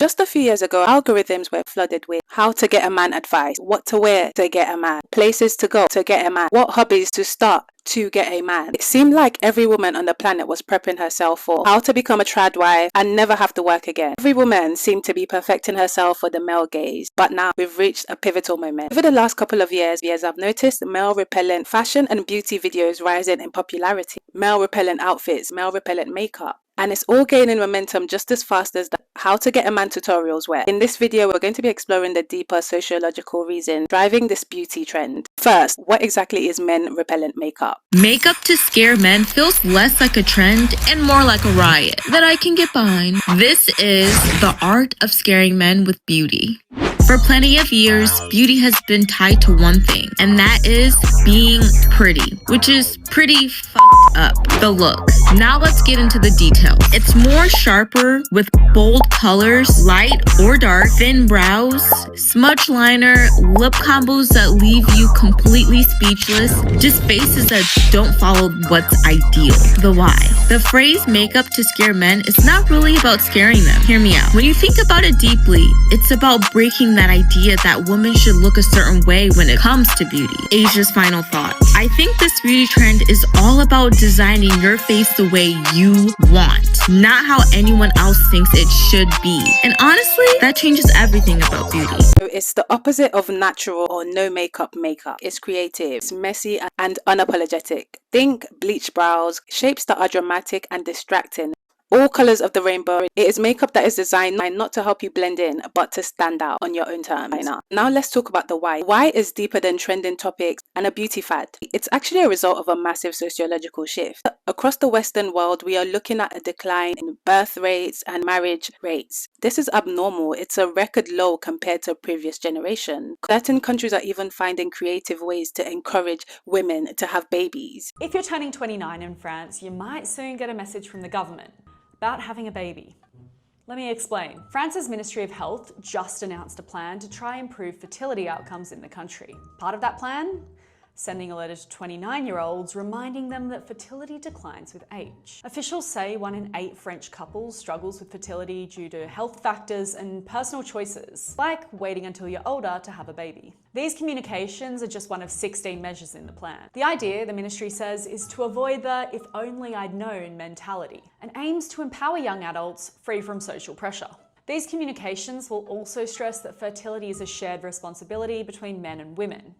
Just a few years ago, algorithms were flooded with how to get a man advice, what to wear to get a man, places to go to get a man, what hobbies to start to get a man. It seemed like every woman on the planet was prepping herself for how to become a trad wife and never have to work again. Every woman seemed to be perfecting herself for the male gaze. But now we've reached a pivotal moment. Over the last couple of years, I've noticed male repellent fashion and beauty videos rising in popularity. Male repellent outfits, male repellent makeup. And it's all gaining momentum just as fast as the how to get a man tutorials were. In this video, we're going to be exploring the deeper sociological reason driving this beauty trend. First, what exactly is men repellent makeup? Makeup to scare men feels less like a trend and more like a riot that I can get behind. This is the art of scaring men with beauty. For plenty of years, beauty has been tied to one thing, and that is being pretty, which is pretty fucked up. The look. Now let's get into the details. It's more sharper with bold colors, light or dark, thin brows, smudge liner, lip combos that leave you completely speechless, just faces that don't follow what's ideal. The why. The phrase makeup to scare men is not really about scaring them. Hear me out. When you think about it deeply, it's about breaking that idea that women should look a certain way when it comes to beauty. Asia's final thought. I think this beauty trend is all about designing your face the way you want, not how anyone else thinks it should be. And honestly, that changes everything about beauty. It's the opposite of natural or no makeup makeup. It's creative, it's messy and unapologetic. Think bleached brows, shapes that are dramatic and distracting. All colors of the rainbow. It is makeup that is designed not to help you blend in, but to stand out on your own terms. Now let's talk about the why. Why is deeper than trending topics and a beauty fad. It's actually a result of a massive sociological shift. Across the Western world, we are looking at a decline in birth rates and marriage rates. This is abnormal. It's a record low compared to previous generation. Certain countries are even finding creative ways to encourage women to have babies. If you're turning 29 in France, you might soon get a message from the government about having a baby. Let me explain. France's Ministry of Health just announced a plan to try and improve fertility outcomes in the country. Part of that plan? Sending a letter to 29-year-olds reminding them that fertility declines with age. Officials say 1 in 8 French couples struggles with fertility due to health factors and personal choices, like waiting until you're older to have a baby. These communications are just one of 16 measures in the plan. The idea, the ministry says, is to avoid the "if only I'd known" mentality, and aims to empower young adults free from social pressure. These communications will also stress that fertility is a shared responsibility between men and women,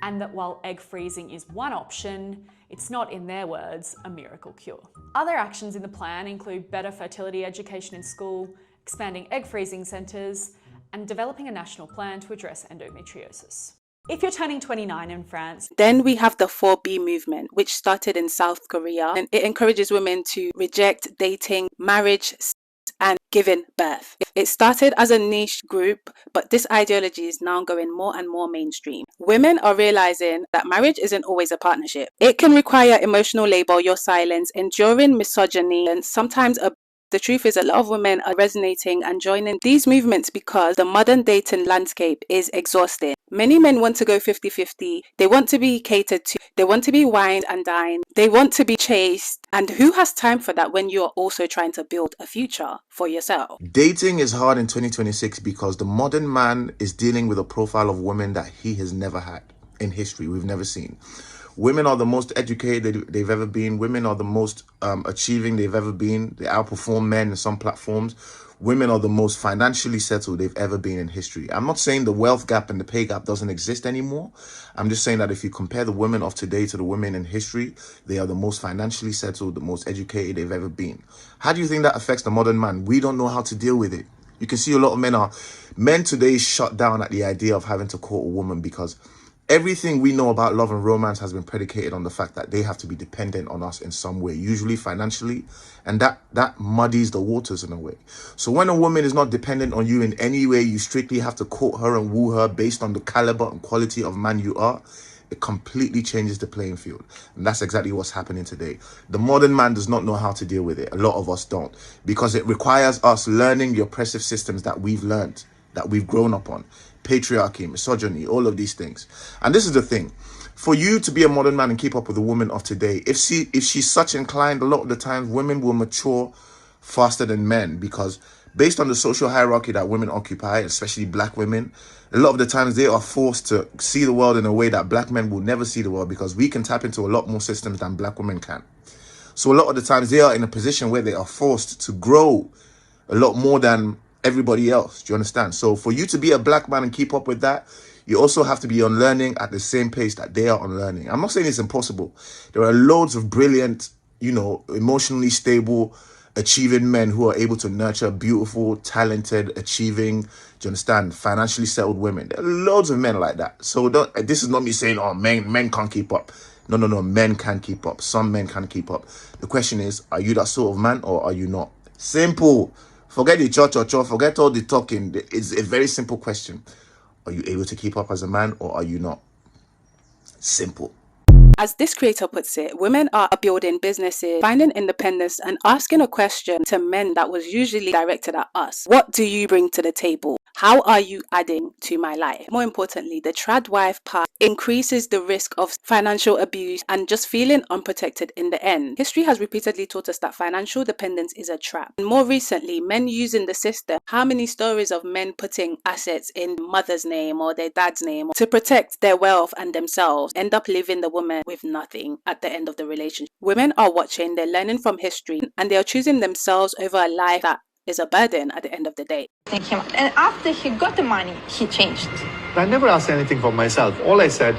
and that while egg freezing is one option, it's not, in their words, a miracle cure. Other actions in the plan include better fertility education in school, expanding egg freezing centres, and developing a national plan to address endometriosis. If you're turning 29 in France, then we have the 4B movement, which started in South Korea, and it encourages women to reject dating, marriage, and giving birth. It started as a niche group, but this ideology is now going more and more mainstream. Women are realizing that marriage isn't always a partnership. It can require emotional labor, your silence, enduring misogyny, and sometimes the truth is a lot of women are resonating and joining these movements because the modern dating landscape is exhausting. Many men want to go 50-50. They want to be catered to. They want to be wined and dined. They want to be chased. And who has time for that when you're also trying to build a future for yourself? Dating is hard in 2026 because the modern man is dealing with a profile of women that he has never had in history. We've never seen. Women are the most educated they've ever been. Women are the most achieving they've ever been. They outperform men in some platforms. Women are the most financially settled they've ever been in history. I'm not saying the wealth gap and the pay gap doesn't exist anymore. I'm just saying that if you compare the women of today to the women in history, they are the most financially settled, the most educated they've ever been. How do you think that affects the modern man? We don't know how to deal with it. You can see a lot of men today shut down at the idea of having to court a woman because everything we know about love and romance has been predicated on the fact that they have to be dependent on us in some way, usually financially, and that muddies the waters in a way. So when a woman is not dependent on you in any way, you strictly have to court her and woo her based on the caliber and quality of man you are. It completely changes the playing field. And that's exactly what's happening today. The modern man does not know how to deal with it. A lot of us don't, because it requires us learning the oppressive systems that we've learned, that we've grown up on. Patriarchy, misogyny, all of these things. And this is the thing. For you to be a modern man and keep up with a woman of today, if she's such inclined, a lot of the times women will mature faster than men because based on the social hierarchy that women occupy, especially black women, a lot of the times they are forced to see the world in a way that black men will never see the world, because we can tap into a lot more systems than black women can. So a lot of the times they are in a position where they are forced to grow a lot more than everybody else. Do you understand? So for you to be a black man and keep up with that, you also have to be unlearning at the same pace that they are unlearning. I'm not saying it's impossible. There are loads of brilliant, emotionally stable, achieving men who are able to nurture beautiful, talented, achieving, do you understand, financially settled women. There are loads of men like that. So this is not me saying, oh, men can't keep up. No, men can keep up. Some men can keep up. The question is, are you that sort of man or are you not? Simple. Forget the cho, forget all the talking. It's a very simple question. Are you able to keep up as a man or are you not? Simple. As this creator puts it, women are building businesses, finding independence, and asking a question to men that was usually directed at us. What do you bring to the table? How are you adding to my life? More importantly, the trad wife part increases the risk of financial abuse and just feeling unprotected in the end. History has repeatedly taught us that financial dependence is a trap. And more recently, men using the system. How many stories of men putting assets in mother's name or their dad's name to protect their wealth and themselves end up leaving the woman with nothing at the end of the relationship? Women are watching, they're learning from history, and they are choosing themselves over a life that is a burden at the end of the day. Thank him. And after he got the money, he changed. I never asked anything for myself. All I said,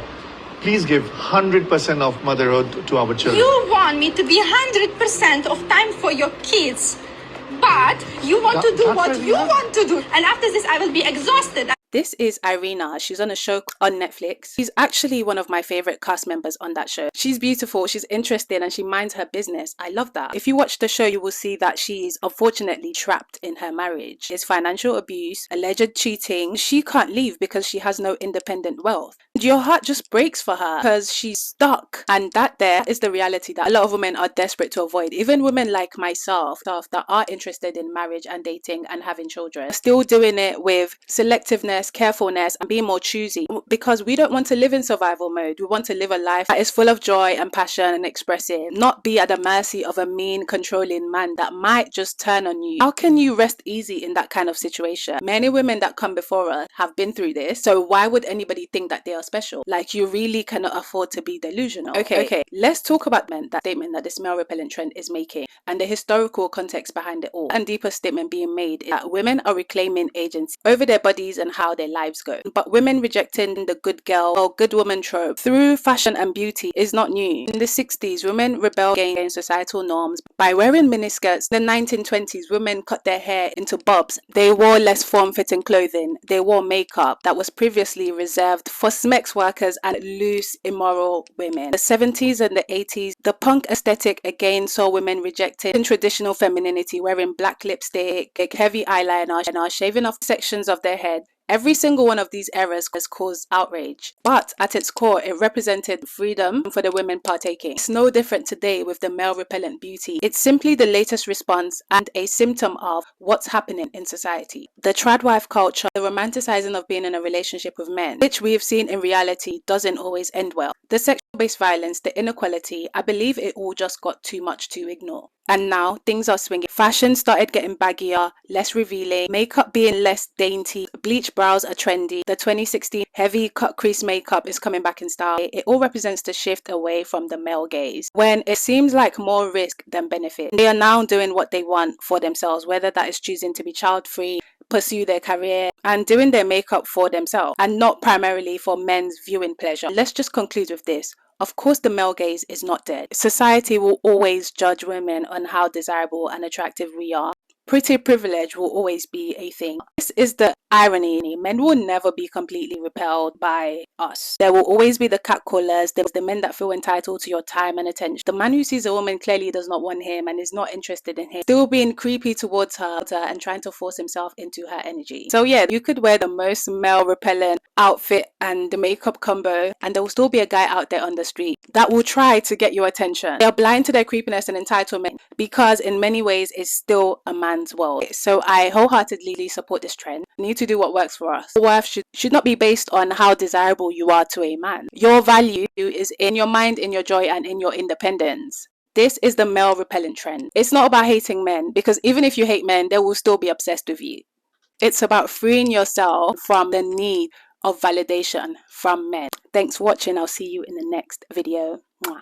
please give 100% of motherhood to our children. You want me to be 100% of time for your kids, but you want to do what you want to do. And after this, I will be exhausted. This is Irina. She's on a show on Netflix. She's actually one of my favorite cast members on that show. She's beautiful, she's interesting, and she minds her business. I love that. If you watch the show, you will see that she's unfortunately trapped in her marriage. It's financial abuse, alleged cheating. She can't leave because she has no independent wealth. Your heart just breaks for her because she's stuck. And that there is the reality that a lot of women are desperate to avoid. Even women like myself that are interested in marriage and dating and having children, still doing it with selectiveness, carefulness, and being more choosy, because we don't want to live in survival mode. We want to live a life that is full of joy and passion and expressive, not be at the mercy of a mean, controlling man that might just turn on you. How can you rest easy in that kind of situation? Many women that come before us have been through this, so why would anybody think that they are special? Like, you really cannot afford to be delusional. Okay, let's talk about that statement that this male repellent trend is making and the historical context behind it all. And deeper statement being made is that women are reclaiming agency over their bodies and how their lives go. But women rejecting the good girl or good woman trope through fashion and beauty is not new. In the 60s, women rebelled against societal norms by wearing miniskirts. In the 1920s, women cut their hair into bobs. They wore less form-fitting clothing. They wore makeup that was previously reserved for sex workers and loose, immoral women. The 70s and the 80s, the punk aesthetic again saw women rejecting traditional femininity, wearing black lipstick, heavy eyeliner, and shaving off sections of their head. Every single one of these eras has caused outrage, but at its core, it represented freedom for the women partaking. It's no different today with the male repellent beauty. It's simply the latest response and a symptom of what's happening in society. The trad wife culture, the romanticizing of being in a relationship with men, which we've seen in reality doesn't always end well. The sexual-based violence, the inequality, I believe it all just got too much to ignore. And now things are swinging. Fashion started getting baggier, less revealing, makeup being less dainty, bleached brows are trendy. The 2016 heavy cut crease makeup is coming back in style. It all represents the shift away from the male gaze, when it seems like more risk than benefit. They are now doing what they want for themselves, whether that is choosing to be child-free, pursue their career, and doing their makeup for themselves, and not primarily for men's viewing pleasure. Let's just conclude with this. Of course, the male gaze is not dead. Society will always judge women on how desirable and attractive we are. Pretty privilege will always be a thing. This is the irony. Men will never be completely repelled by us. There will always be the catcallers. There's the men that feel entitled to your time and attention. The man who sees a woman clearly does not want him and is not interested in him, still being creepy towards her and trying to force himself into her energy. So yeah, you could wear the most male repellent outfit and the makeup combo, and there will still be a guy out there on the street that will try to get your attention. They are blind to their creepiness and entitlement because in many ways it's still a man's world. So I wholeheartedly support this trend. We need to do what works for us. Your worth should not be based on how desirable you are to a man. Your value is in your mind, in your joy, and in your independence. This is the male repellent trend. It's not about hating men, because even if you hate men, they will still be obsessed with you. It's about freeing yourself from the need of validation from men. Thanks for watching. I'll see you in the next video. Mwah.